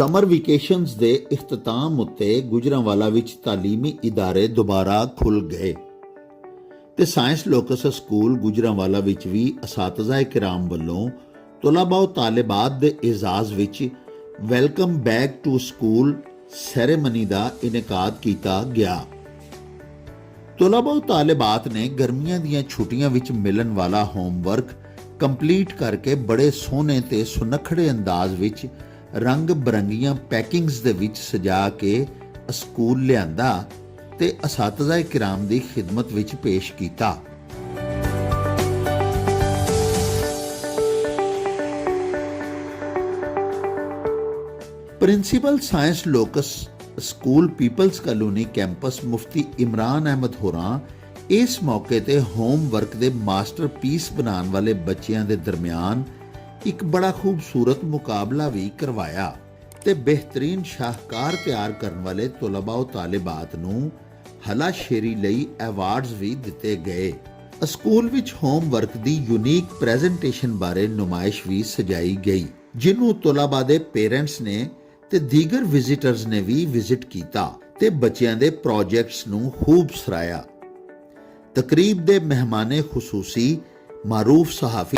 Summer vacations ਦੇ ਇਖਤਤਾਮ ਉੱਤੇ ਗੁਜਰਾਂਵਾਲਾ ਵਿੱਚ ਤਾਲੀਮੀ ਇਦਾਰੇ ਦੁਬਾਰਾ ਖੁੱਲ੍ਹ ਗਏ ਤੇ ਸਾਇੰਸ ਲੋਕਸ ਸਕੂਲ ਗੁਜਰਾਂਵਾਲਾ ਵਿੱਚ ਵੀ ਅਸਾਤਜ਼ਾ ਕਿਰਾਮ ਵੱਲੋਂ ਤਲਬਾ ਤੇ ਤਾਲਿਬਾਤ ਦੇ ਇਜ਼ਾਜ਼ ਵਿੱਚ welcome back to school ceremony ਦਾ ਇਨਕਾਦ ਕੀਤਾ ਗਿਆ। ਤਲਬਾ ਤੇ ਤਾਲਿਬਾਤ ਨੇ ਗਰਮੀਆਂ ਦੀਆਂ ਛੁੱਟੀਆਂ ਵਿੱਚ ਮਿਲਣ ਵਾਲਾ ਹੋਮਵਰਕ ਕੰਪਲੀਟ ਕਰਕੇ ਬੜੇ ਸੋਹਣੇ ਤੇ ਸੁਨੱਖੜੇ ਅੰਦਾਜ਼ ਵਿੱਚ ਰੰਗ ਬਰੰਗੀਆਂ ਪੈਕਿੰਗਸ ਦੇ ਵਿੱਚ ਸਜਾ ਕੇ ਸਕੂਲ ਲਿਆਂਦਾ ਤੇ ਅਸਾਤਜ਼ਾ ਕਿਰਾਮ ਦੀ ਖਿਦਮਤ ਵਿੱਚ ਪੇਸ਼ ਕੀਤਾ। Principal science locus school peoples colony campus Mufti Imran Ahmad ਹੋਰਾਂ ਇਸ ਮੌਕੇ ਤੇ ਹੋਮਵਰਕ ਦੇ ਮਾਸਟਰਪੀਸ ਬਣਾਉਣ ਵਾਲੇ ਬੱਚਿਆਂ ਦੇ ਦਰਮਿਆਨ ਇੱਕ ਬੜਾ ਖੂਬਸੂਰਤ ਮੁਕਾਬਲਾ ਵੀ ਕਰਵਾਇਆ ਤੇ ਬਿਹਤਰੀਨ ਸ਼ਾਹਕਾਰ ਤਿਆਰ ਕਰਨ ਵਾਲੇ ਤਲਬਾ ਤੇ ਤਾਲਿਬਾਤ ਨੂੰ ਹਲਾਸ਼ੇਰੀ ਲਈ ਐਵਾਰਡਸ ਵੀ ਦਿੱਤੇ ਗਏ। ਸਕੂਲ ਵਿੱਚ ਹੋਮਵਰਕ ਦੀ ਯੂਨੀਕ ਪ੍ਰੈਜੈਂਟੇਸ਼ਨ ਬਾਰੇ ਨੁਮਾਇਸ਼ ਵੀ ਸਜਾਈ ਗਈ, ਜਿਹਨੂੰ ਤਲਬਾ ਦੇ ਪੇਰੈਂਟਸ ਨੇ ਤੇ ਦੀਗਰ ਵਿਜ਼ਿਟਰਸ ਨੇ ਵੀ ਵਿਜ਼ਿਟ ਕੀਤਾ ਤੇ ਬੱਚਿਆਂ ਦੇ ਪ੍ਰੋਜੈਕਟਸ ਨੂੰ ਖੂਬ ਸਰਾਇਆ। ਤਕਰੀਬ ਦੇ ਮਹਿਮਾਨੇ ਖੁਸੂਸੀ ਮਾਰੂਫ ਸਹਾਫੀ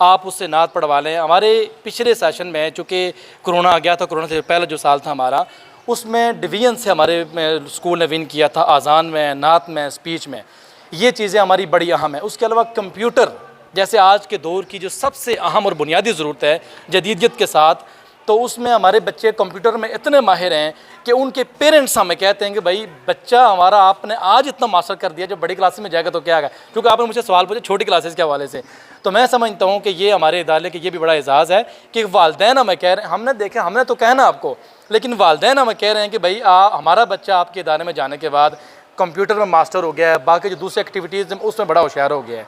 آپ اس سے نعت پڑھوا لیں. ہمارے پچھلے سیشن میں چونکہ کرونا آ گیا تھا، کرونا سے پہلے جو سال تھا ہمارا، اس میں ڈویژن سے ہمارے اسکول نے ون کیا تھا، اذان میں، نعت میں، اسپیچ میں. یہ چیزیں ہماری بڑی اہم ہیں. اس کے علاوہ کمپیوٹر جیسے آج کے دور کی جو سب سے اہم اور بنیادی ضرورت ہے جدیدیت کے ساتھ، تو اس میں ہمارے بچے کمپیوٹر میں اتنے ماہر ہیں کہ ان کے پیرنٹس ہمیں کہتے ہیں کہ بھائی بچہ ہمارا آپ نے آج اتنا ماسٹر کر دیا، جب بڑی کلاسز میں جائے گا تو کیا آگا. کیونکہ آپ نے مجھ سے سوال پوچھے چھوٹی کلاسز کے حوالے سے، تو میں سمجھتا ہوں کہ یہ ہمارے ادارے کے یہ بھی بڑا اعزاز ہے کہ والدین ہمیں کہہ رہے ہیں. ہم نے دیکھا، ہم نے تو کہنا آپ کو، لیکن والدین ہمیں کہہ رہے ہیں کہ بھائی ہمارا بچہ آپ کے ادارے میں جانے کے بعد کمپیوٹر میں ماسٹر ہو گیا ہے، باقی جو دوسری ایکٹیویٹیز ہیں اس میں بڑا ہوشیار ہو گیا ہے.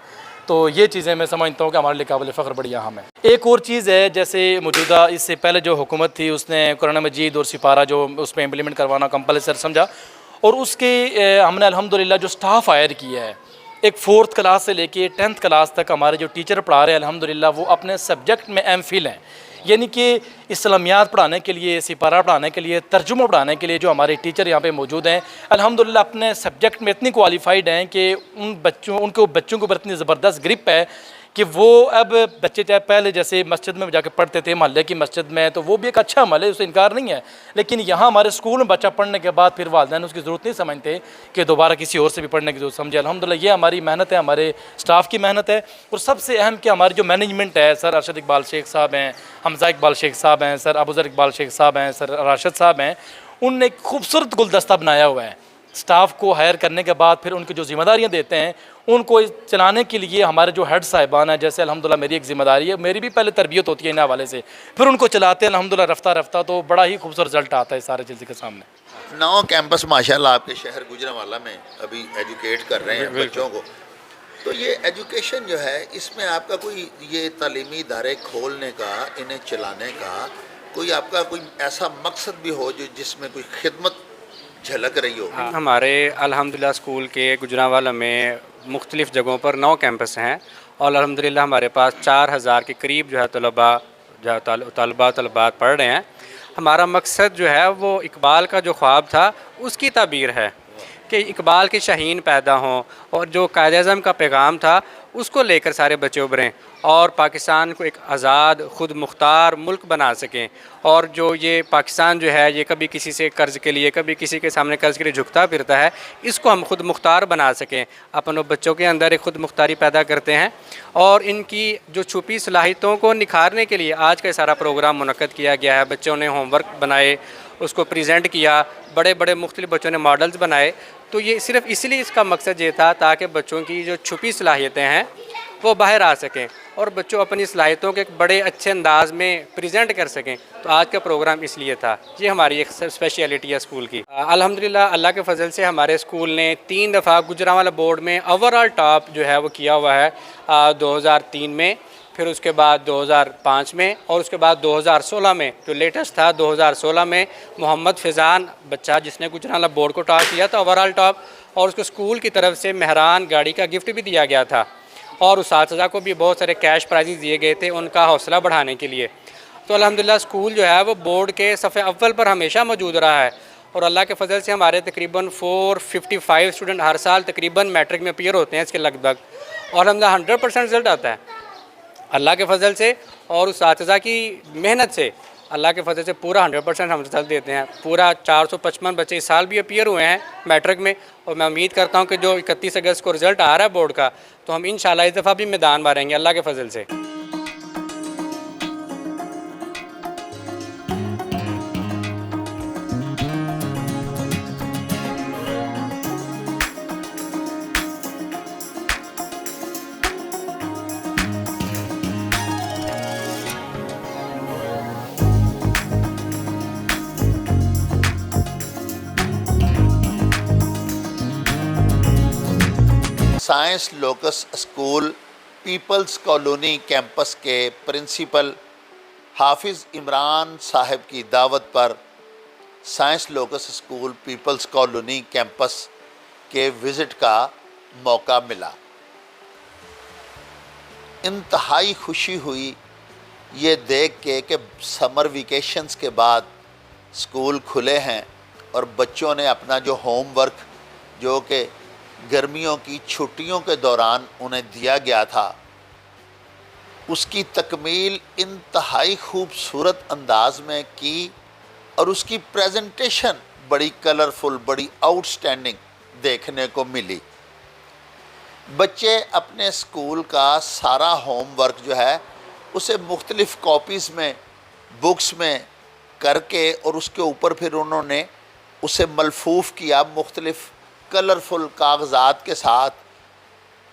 تو یہ چیزیں میں سمجھتا ہوں کہ ہمارے لیے قابل فخر بڑی اہم ہے. ایک اور چیز ہے، جیسے موجودہ اس سے پہلے جو حکومت تھی اس نے قرآن مجید اور سپارہ جو اس پہ امپلیمنٹ کروانا کمپلسر سمجھا، اور اس کے ہم نے الحمدللہ جو سٹاف ہائر کیا ہے، ایک 4th کلاس سے لے کے 10th کلاس تک ہمارے جو ٹیچر پڑھا رہے ہیں الحمدللہ وہ اپنے سبجیکٹ میں ایم فل ہیں. یعنی کہ اسلامیات پڑھانے کے لیے، سپارہ پڑھانے کے لیے، ترجمہ پڑھانے کے لیے جو ہمارے ٹیچر یہاں پہ موجود ہیں الحمدللہ اپنے سبجیکٹ میں اتنی کوالیفائڈ ہیں کہ ان بچوں کے اوپر اتنی زبردست گرپ ہے کہ وہ اب بچے چاہے پہلے جیسے مسجد میں جا کے پڑھتے تھے محلے کی مسجد میں، تو وہ بھی ایک اچھا عمل ہے، اس سے انکار نہیں ہے. لیکن یہاں ہمارے اسکول میں بچہ پڑھنے کے بعد پھر والدین اس کی ضرورت نہیں سمجھتے کہ دوبارہ کسی اور سے بھی پڑھنے کی ضرورت سمجھے. الحمدللہ یہ ہماری محنت ہے، ہمارے اسٹاف کی محنت ہے. اور سب سے اہم کہ ہماری جو مینجمنٹ ہے، سر ارشد اقبال شیخ صاحب ہیں، حمزہ اقبال شیخ صاحب ہیں، سر ابوذر اقبال شیخ صاحب ہیں، سر راشد صاحب ہیں، ان نے ایک خوبصورت گلدستہ بنایا ہوا ہے. اسٹاف کو ہائر کرنے کے بعد پھر ان کی جو ذمہ داریاں دیتے ہیں ان کو چلانے کے لیے ہمارے جو ہیڈ صاحبان ہیں، جیسے الحمدللہ میری ایک ذمہ داری ہے، میری بھی پہلے تربیت ہوتی ہے ان حوالے سے، پھر ان کو چلاتے ہیں الحمدللہ رفتہ رفتہ تو بڑا ہی خوبصورت رزلٹ آتا ہے سارے چیز کے سامنے. 9 کیمپس ماشاءاللہ آپ کے شہر گوجرانوالہ میں ابھی ایجوکیٹ کر رہے ہیں بچوں کو. تو یہ ایجوکیشن جو ہے اس میں آپ کا کوئی یہ تعلیمی ادارے کھولنے کا، انہیں چلانے کا کوئی آپ کا کوئی ایسا مقصد بھی ہو جو جس میں کوئی خدمت جھلک رہی ہو؟ ہمارے الحمدللہ اسکول کے گوجرانوالہ میں مختلف جگہوں پر 9 کیمپس ہیں، اور الحمدللہ ہمارے پاس 4000 کے قریب جو ہے طلبات پڑھ رہے ہیں. ہمارا مقصد جو ہے وہ اقبال کا جو خواب تھا اس کی تعبیر ہے کہ اقبال کے شاہین پیدا ہوں، اور جو قائد اعظم کا پیغام تھا اس کو لے کر سارے بچے ابھریں اور پاکستان کو ایک آزاد خود مختار ملک بنا سکیں. اور جو یہ پاکستان جو ہے یہ کبھی کسی سے قرض کے لیے، کبھی کسی کے سامنے قرض کے لیے جھکتا پھرتا ہے، اس کو ہم خود مختار بنا سکیں. اپنے بچوں کے اندر ایک خود مختاری پیدا کرتے ہیں، اور ان کی جو چھپی صلاحیتوں کو نکھارنے کے لیے آج کا سارا پروگرام منعقد کیا گیا ہے. بچوں نے ہوم ورک بنائے، اس کو پریزنٹ کیا، بڑے بڑے مختلف بچوں نے ماڈلز بنائے. تو یہ صرف اس لیے اس کا مقصد یہ تھا تاکہ بچوں کی جو چھپی صلاحیتیں ہیں وہ باہر آ سکیں اور بچوں اپنی صلاحیتوں کے ایک بڑے اچھے انداز میں پریزنٹ کر سکیں. تو آج کا پروگرام اس لیے تھا. یہ ہماری ایک اسپیشلٹی ہے اسکول کی. الحمدللہ اللہ کے فضل سے ہمارے اسکول نے 3 دفعہ گوجرانوالہ بورڈ میں اوور آل ٹاپ جو ہے وہ کیا ہوا ہے. 2003 میں، پھر اس کے بعد 2005 میں، اور اس کے بعد 2016 میں جو لیٹسٹ تھا 2016 میں محمد فیضان بچہ جس نے گوجرانوالہ بورڈ کو ٹاپ کیا تھا اوور آل ٹاپ، اور اس کو اسکول کی طرف سے مہران گاڑی کا گفٹ بھی دیا گیا تھا، اور اساتذہ کو بھی بہت سارے کیش پرائزز دیے گئے تھے ان کا حوصلہ بڑھانے کے لیے. تو الحمدللہ اسکول جو ہے وہ بورڈ کے صفحے اول پر ہمیشہ موجود رہا ہے. اور اللہ کے فضل سے ہمارے تقریباً 455 اسٹوڈنٹ ہر سال تقریباً میٹرک میں اپیئر ہوتے ہیں اس کے لگ بھگ، اور الحمدللہ 100% رزلٹ آتا ہے اللہ کے فضل سے. اور اساتذہ کی محنت سے اللہ کے فضل سے پورا 100% ہم رزلٹ دیتے ہیں. پورا 455 بچے اس سال بھی اپیئر ہوئے ہیں میٹرک میں، اور میں امید کرتا ہوں کہ جو 31 اگست کو رزلٹ آ رہا ہے بورڈ کا تو ہم انشاءاللہ اس دفعہ بھی میدان ماریں گے اللہ کے فضل سے. Science locus school peoples colony campus کے پرنسپل حافظ عمران صاحب کی دعوت پر science locus school peoples colony campus کے وزٹ کا موقع ملا. انتہائی خوشی ہوئی یہ دیکھ کے کہ سمر ویکیشنز کے بعد اسکول کھلے ہیں اور بچوں نے اپنا جو ہوم ورک جو کہ گرمیوں کی چھٹیوں کے دوران انہیں دیا گیا تھا اس کی تکمیل انتہائی خوبصورت انداز میں کی اور اس کی پریزنٹیشن بڑی کلرفل، بڑی آؤٹ سٹینڈنگ دیکھنے کو ملی۔ بچے اپنے اسکول کا سارا ہوم ورک جو ہے اسے مختلف کاپیز میں، بکس میں کر کے، اور اس کے اوپر پھر انہوں نے اسے ملفوف کیا مختلف کلرفل کاغذات کے ساتھ،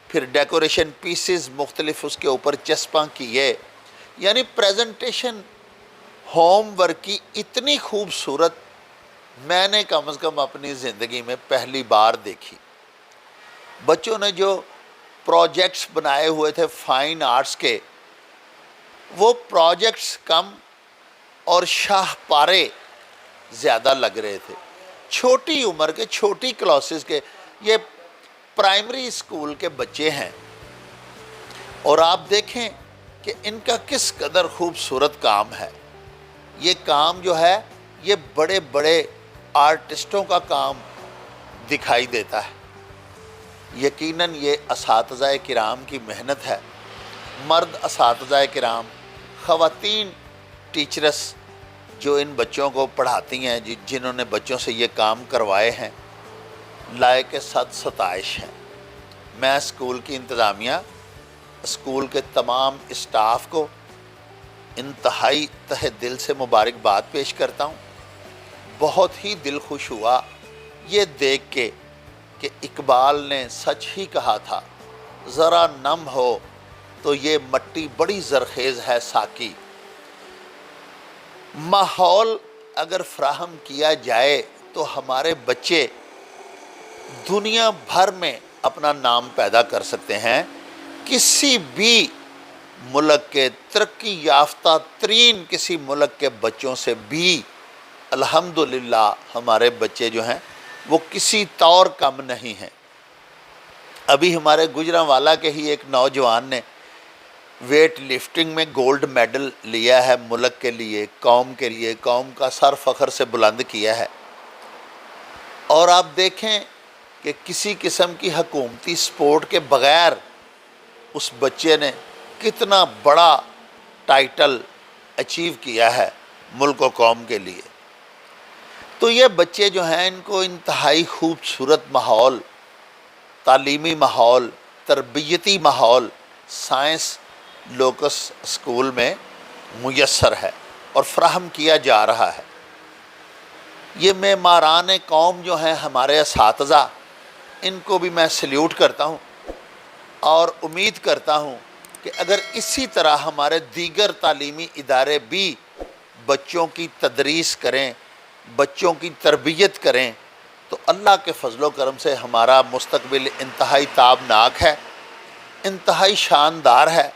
پھر ڈیکوریشن پیسز مختلف اس کے اوپر چسپاں کیے۔ یعنی پریزنٹیشن ہوم ورک کی اتنی خوبصورت میں نے کم از کم اپنی زندگی میں پہلی بار دیکھی۔ بچوں نے جو پروجیکٹس بنائے ہوئے تھے فائن آرٹس کے، وہ پروجیکٹس کم اور شاہپارے زیادہ لگ رہے تھے، چھوٹی عمر کے، چھوٹی کلاسز کے۔ یہ پرائمری اسکول کے بچے ہیں، اور آپ دیکھیں کہ ان کا کس قدر خوبصورت کام ہے۔ یہ کام جو ہے یہ بڑے بڑے آرٹسٹوں کا کام دکھائی دیتا ہے۔ یقیناً یہ اساتذہ کرام کی محنت ہے، مرد اساتذہ کرام، خواتین ٹیچرس جو ان بچوں کو پڑھاتی ہیں، جنہوں نے بچوں سے یہ کام کروائے ہیں، لائق صد ستائش ہیں۔ میں اسکول کی انتظامیہ، اسکول کے تمام اسٹاف کو انتہائی تہ دل سے مبارکباد پیش کرتا ہوں۔ بہت ہی دل خوش ہوا یہ دیکھ کے کہ اقبال نے سچ ہی کہا تھا، ذرا نم ہو تو یہ مٹی بڑی زرخیز ہے ساکی۔ ماحول اگر فراہم کیا جائے تو ہمارے بچے دنیا بھر میں اپنا نام پیدا کر سکتے ہیں۔ کسی بھی ملک کے، ترقی یافتہ ترین کسی ملک کے بچوں سے بھی الحمدللہ ہمارے بچے جو ہیں وہ کسی طور کم نہیں ہیں۔ ابھی ہمارے گجرانوالہ کے ہی ایک نوجوان نے ویٹ لفٹنگ میں گولڈ میڈل لیا ہے، ملک کے لیے، قوم کے لیے، قوم کا سر فخر سے بلند کیا ہے۔ اور آپ دیکھیں کہ کسی قسم کی حکومتی سپورٹ کے بغیر اس بچے نے کتنا بڑا ٹائٹل اچیو کیا ہے ملک و قوم کے لیے۔ تو یہ بچے جو ہیں ان کو انتہائی خوبصورت ماحول، تعلیمی ماحول، تربیتی ماحول سائنس لوکس اسکول میں میسر ہے اور فراہم کیا جا رہا ہے۔ یہ معماران قوم جو ہیں ہمارے اساتذہ، ان کو بھی میں سلیوٹ کرتا ہوں اور امید کرتا ہوں کہ اگر اسی طرح ہمارے دیگر تعلیمی ادارے بھی بچوں کی تدریس کریں، بچوں کی تربیت کریں، تو اللہ کے فضل و کرم سے ہمارا مستقبل انتہائی تابناک ہے، انتہائی شاندار ہے،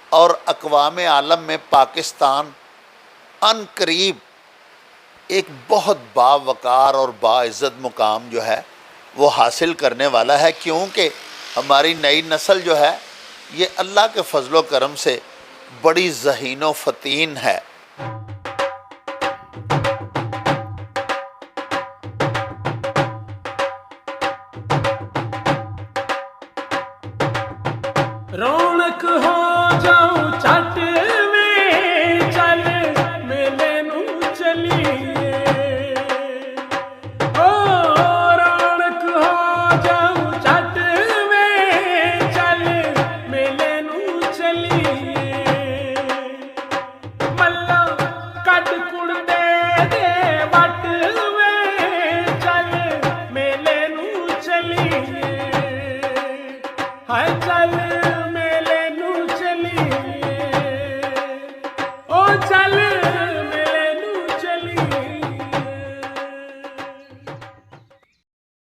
اور اقوام عالم میں پاکستان ان قریب ایک بہت باوقار اور باعزت مقام جو ہے وہ حاصل کرنے والا ہے، کیونکہ ہماری نئی نسل جو ہے یہ اللہ کے فضل و کرم سے بڑی ذہین و فطین ہے۔ رونق ہو